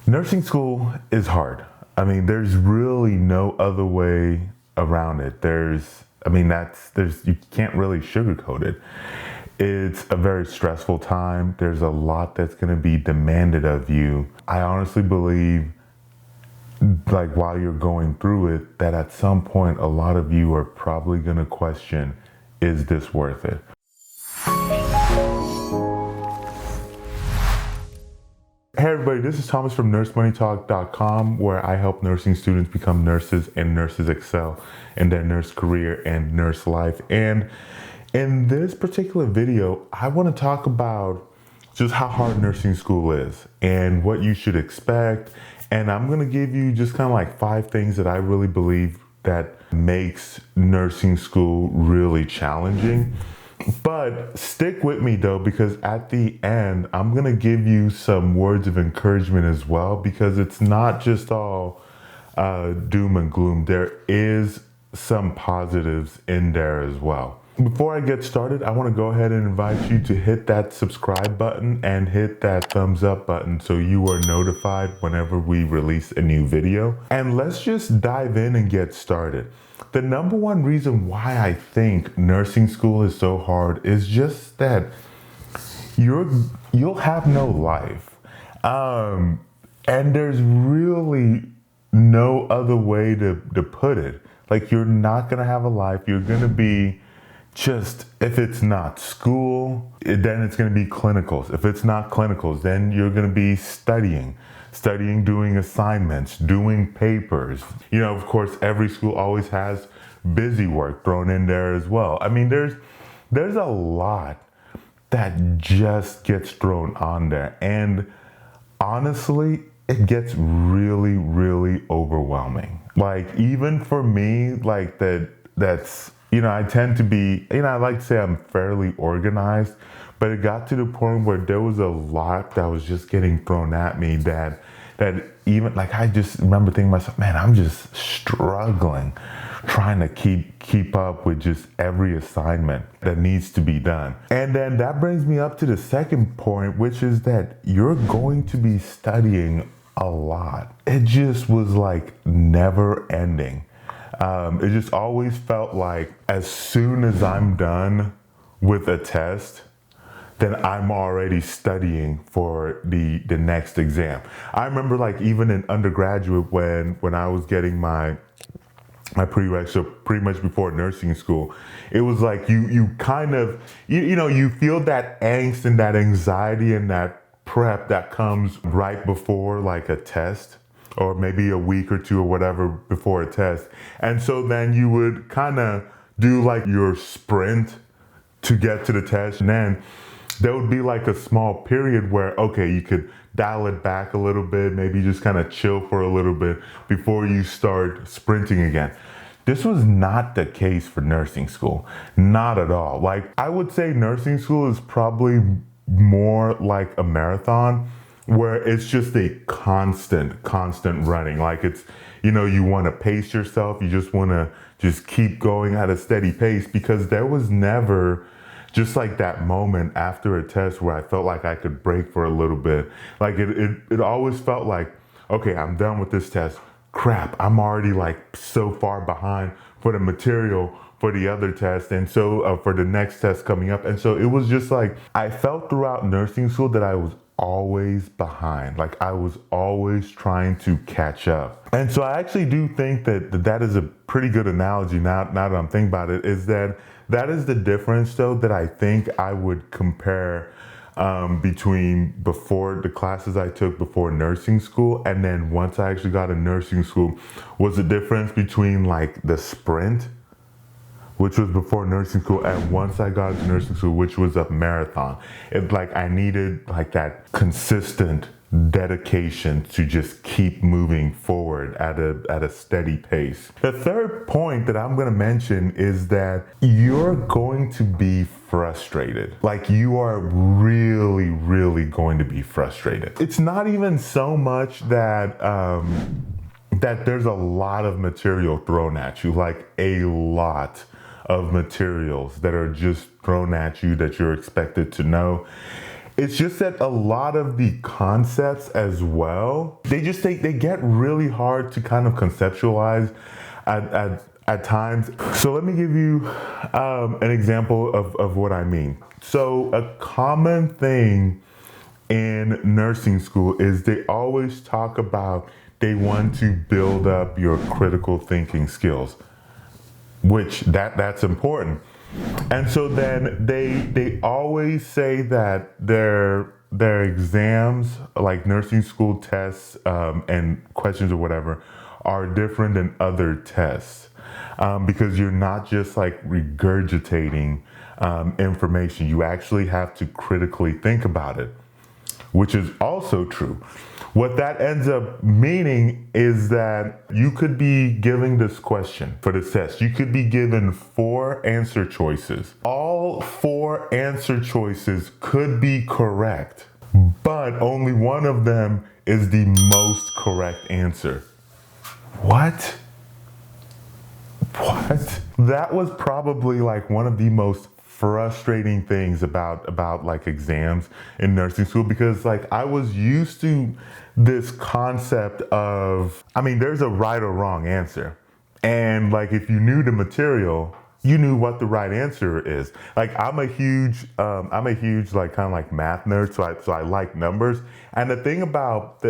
Nursing school is hard. I mean, there's really no other way around it. You can't really sugarcoat it. It's a very stressful time. There's a lot that's going to be demanded of you. I honestly believe, like, while you're going through it, that at some point, a lot of you are probably going to question, is this worth it? Hey everybody, this is Thomas from nursemoneytalk.com, where I help nursing students become nurses and nurses excel in their nurse career and nurse life. And in this particular video, I want to talk about just how hard nursing school is and what you should expect. And I'm going to give you just kind of like 5 things that I really believe that makes nursing school really challenging. But stick with me though, because at the end, I'm going to give you some words of encouragement as well, because it's not just all doom and gloom. There is some positives in there as well. Before I get started, I want to go ahead and invite you to hit that subscribe button and hit that thumbs up button so you are notified whenever we release a new video. And let's just dive in and get started. The number one reason why I think nursing school is so hard is just that you'll have no life. And there's really no other way to put it. Like, you're not going to have a life. You're going to be just, if it's not school, then it's going to be clinicals. If it's not clinicals, then you're going to be studying, doing assignments, doing papers. You know, of course, every school always has busy work thrown in there as well. I mean, there's a lot that just gets thrown on there. And honestly, it gets really, really overwhelming. Like, even for me, like that's, I tend to be, I like to say I'm fairly organized, but it got to the point where there was a lot that was just getting thrown at me that even, like, I just remember thinking to myself, man, I'm just struggling trying to keep up with just every assignment that needs to be done. And then that brings me up to the second point, which is that you're going to be studying a lot. It just was like never ending. It just always felt like as soon as I'm done with a test, then I'm already studying for the next exam. I remember, like, even in undergraduate when I was getting my prereq, so pretty much before nursing school, it was like you kind of, you feel that angst and that anxiety and that prep that comes right before, like, a test, or maybe a week or two or whatever before a test. And so then you would kind of do like your sprint to get to the test. And then there would be like a small period where, okay, you could dial it back a little bit, maybe just kind of chill for a little bit before you start sprinting again. This was not the case for nursing school. Not at all. Like, I would say nursing school is probably more like a marathon, where it's just a constant running. Like, it's, you want to pace yourself. You just want to just keep going at a steady pace, because there was never just like that moment after a test where I felt like I could break for a little bit. Like, it always felt like, okay, I'm done with this test. Crap, I'm already like so far behind for the material for the other test, and so for the next test coming up. And so it was just like, I felt throughout nursing school that I was always behind. Like, I was always trying to catch up. And so I actually do think that is a pretty good analogy now that I'm thinking about it, is that is the difference though that I think I would compare between before the classes I took before nursing school and then once I actually got to nursing school, was the difference between like the sprint, which was before nursing school, and once I got into nursing school, which was a marathon. It's like I needed like that consistent dedication to just keep moving forward at a steady pace. The third point that I'm going to mention is that you're going to be frustrated. Like, you are really going to be frustrated. It's not even so much that that there's a lot of material thrown at you, like a lot of materials that are just thrown at you that you're expected to know. It's just that a lot of the concepts as well, they get really hard to kind of conceptualize at times. So let me give you an example of what I mean. So a common thing in nursing school is they always talk about they want to build up your critical thinking skills, which that's important. And so then they always say that their exams, like nursing school tests and questions or whatever, are different than other tests because you're not just like regurgitating information. You actually have to critically think about it, which is also true. What that ends up meaning is that you could be giving this question for this test. You could be given 4 answer choices. All 4 answer choices could be correct, but only one of them is the most correct answer. What? What? That was probably like one of the most frustrating things about like exams in nursing school, because like I was used to this concept of, I mean, there's a right or wrong answer. And like if you knew the material, you knew what the right answer is. Like I'm a huge like kind of like math nerd, so I like numbers. And the thing about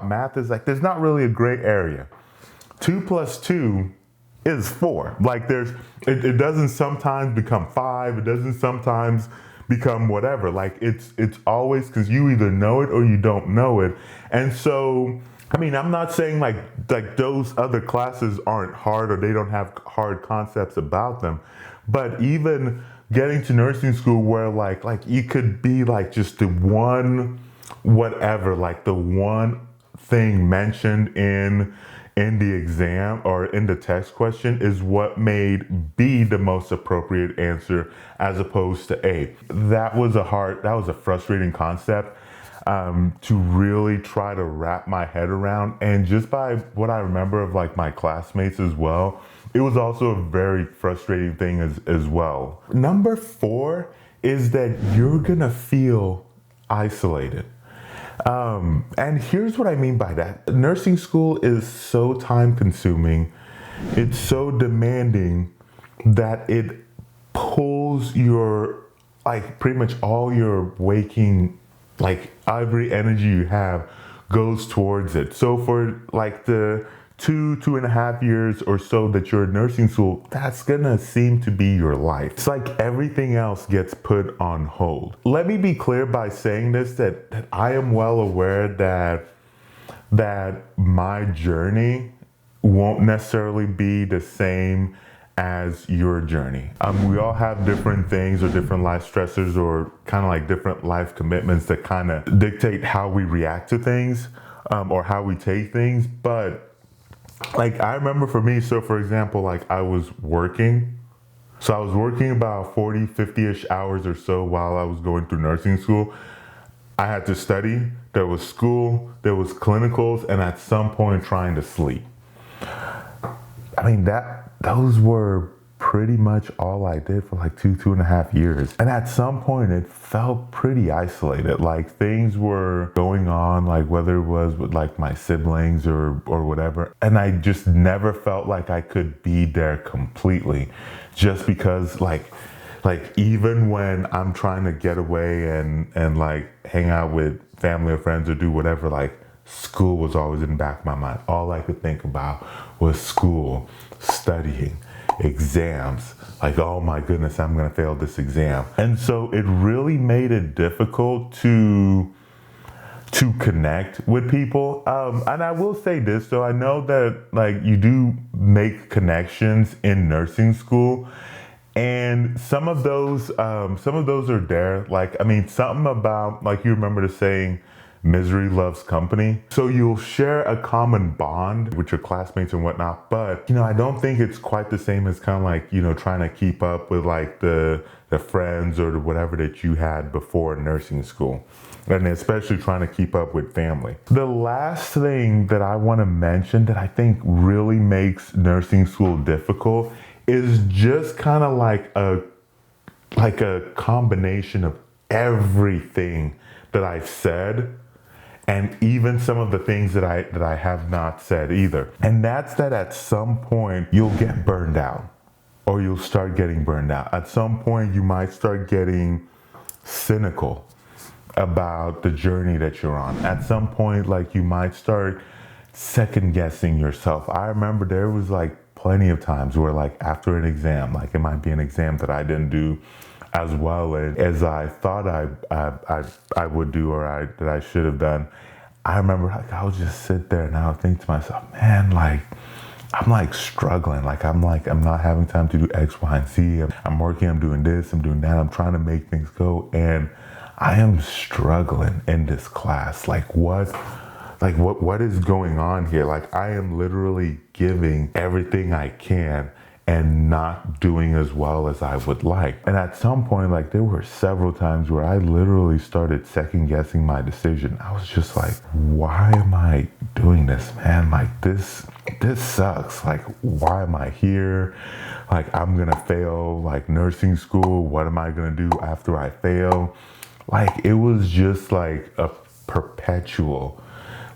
math is like there's not really a gray area. 2 plus 2 is 4. Like it doesn't sometimes become 5. It doesn't sometimes become whatever. Like it's always, because you either know it or you don't know it. And so, I mean, I'm not saying like those other classes aren't hard or they don't have hard concepts about them, but even getting to nursing school where like you could be like just the one whatever, like the one thing mentioned in the exam or in the text question is what made B the most appropriate answer as opposed to A. That was a frustrating concept to really try to wrap my head around. And just by what I remember of like my classmates as well, it was also a very frustrating thing as well. Number 4 is that you're gonna feel isolated. And here's what I mean by that. Nursing school is so time consuming, it's so demanding that it pulls your, like pretty much all your waking, like every energy you have goes towards it. So for like the 2.5 years or so that you're in nursing school, that's gonna seem to be your life. It's like everything else gets put on hold. Let me be clear by saying this, that I am well aware that my journey won't necessarily be the same as your journey. We all have different things or different life stressors or kind of like different life commitments that kind of dictate how we react to things or how we take things. But like I remember for me, so for example, like I was working about 40, 50-ish hours or so while I was going through nursing school. I had to study, there was school, there was clinicals, and at some point trying to sleep. I mean, those were pretty much all I did for like 2.5 years. And at some point it felt pretty isolated. Like things were going on, like whether it was with like my siblings or whatever. And I just never felt like I could be there completely, just because like even when I'm trying to get away and like hang out with family or friends or do whatever, like school was always in the back of my mind. All I could think about was school, studying, exams. Like, oh my goodness, I'm gonna fail this exam. And so it really made it difficult to connect with people. And I will say this, though, I know that like you do make connections in nursing school, and some of those are there. Like, I mean, something about, like, you remember the saying, misery loves company. So you'll share a common bond with your classmates and whatnot, but you know, I don't think it's quite the same as kind of like, you know, trying to keep up with like the friends or the whatever that you had before nursing school, and especially trying to keep up with family. The last thing that I want to mention that I think really makes nursing school difficult is just kind of like a combination of everything that I've said, and even some of the things that I have not said either. And that's that at some point you'll get burned out, or you'll start getting burned out. At some point you might start getting cynical about the journey that you're on. At some point, like, you might start second guessing yourself. I remember there was like plenty of times where, like, after an exam, like it might be an exam that I didn't do as well as I thought I would do, or that I should have done. I remember, like, I would just sit there and I would think to myself, man, like, I'm like struggling. Like, I'm not having time to do X, Y, and Z. I'm working, I'm doing this, I'm doing that. I'm trying to make things go. And I am struggling in this class. What is going on here? Like, I am literally giving everything I can and not doing as well as I would like. And at some point, like, there were several times where I literally started second guessing my decision. I was just like, why am I doing this, man? Like, this sucks. Like, why am I here? Like, I'm gonna fail, like, nursing school. What am I gonna do after I fail? Like, it was just like a perpetual,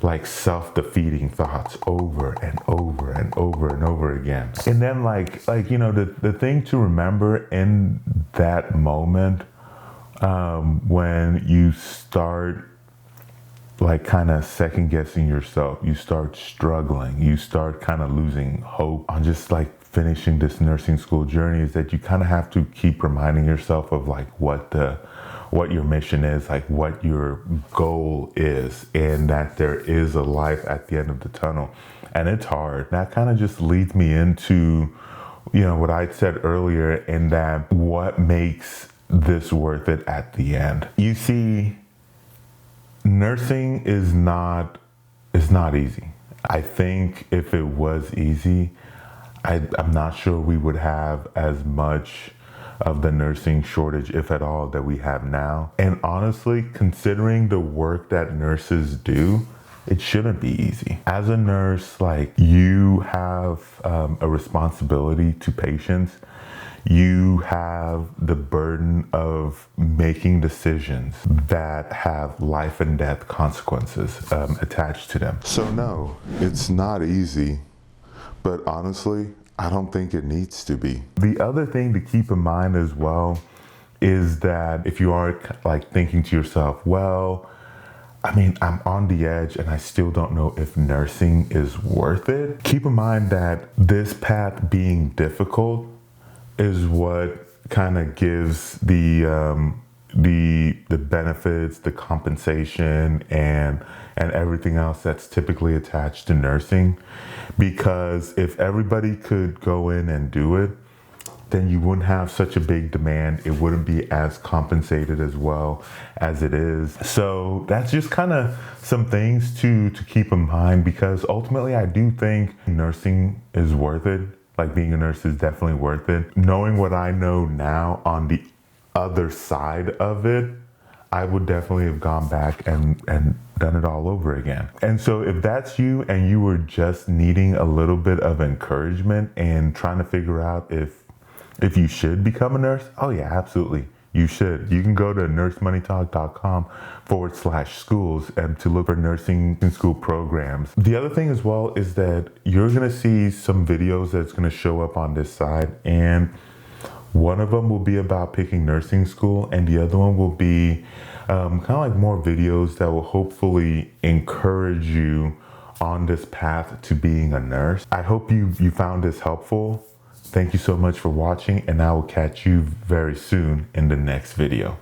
like, self-defeating thoughts over and over and over and over again. And then like the thing to remember in that moment, when you start like kind of second guessing yourself, you start struggling, you start kind of losing hope on just like finishing this nursing school journey, is that you kind of have to keep reminding yourself of like what your mission is, like what your goal is, and that there is a life at the end of the tunnel. And it's hard. That kind of just leads me into, what I said earlier, in that what makes this worth it at the end. You see, nursing is not easy. I think if it was easy, I'm not sure we would have as much of the nursing shortage, if at all, that we have now. And honestly, considering the work that nurses do, it shouldn't be easy. As a nurse, like, you have a responsibility to patients. You have the burden of making decisions that have life and death consequences attached to them. So no, it's not easy, but honestly, I don't think it needs to be. The other thing to keep in mind as well is that if you are like thinking to yourself, well, I mean, I'm on the edge and I still don't know if nursing is worth it. Keep in mind that this path being difficult is what kind of gives the benefits, the compensation, and everything else that's typically attached to nursing. Because if everybody could go in and do it, then you wouldn't have such a big demand. It wouldn't be as compensated as well as it is. So that's just kind of some things to keep in mind, because ultimately I do think nursing is worth it. Like, being a nurse is definitely worth it. Knowing what I know now on the other side of it, I would definitely have gone back and done it all over again. And so if that's you and you were just needing a little bit of encouragement and trying to figure out if you should become a nurse, oh yeah, absolutely. You should. You can go to nursemoneytalk.com/schools and to look for nursing school programs. The other thing as well is that you're going to see some videos that's going to show up on this side, and one of them will be about picking nursing school, and the other one will be kind of like more videos that will hopefully encourage you on this path to being a nurse. I hope you found this helpful. Thank you so much for watching, and I will catch you very soon in the next video.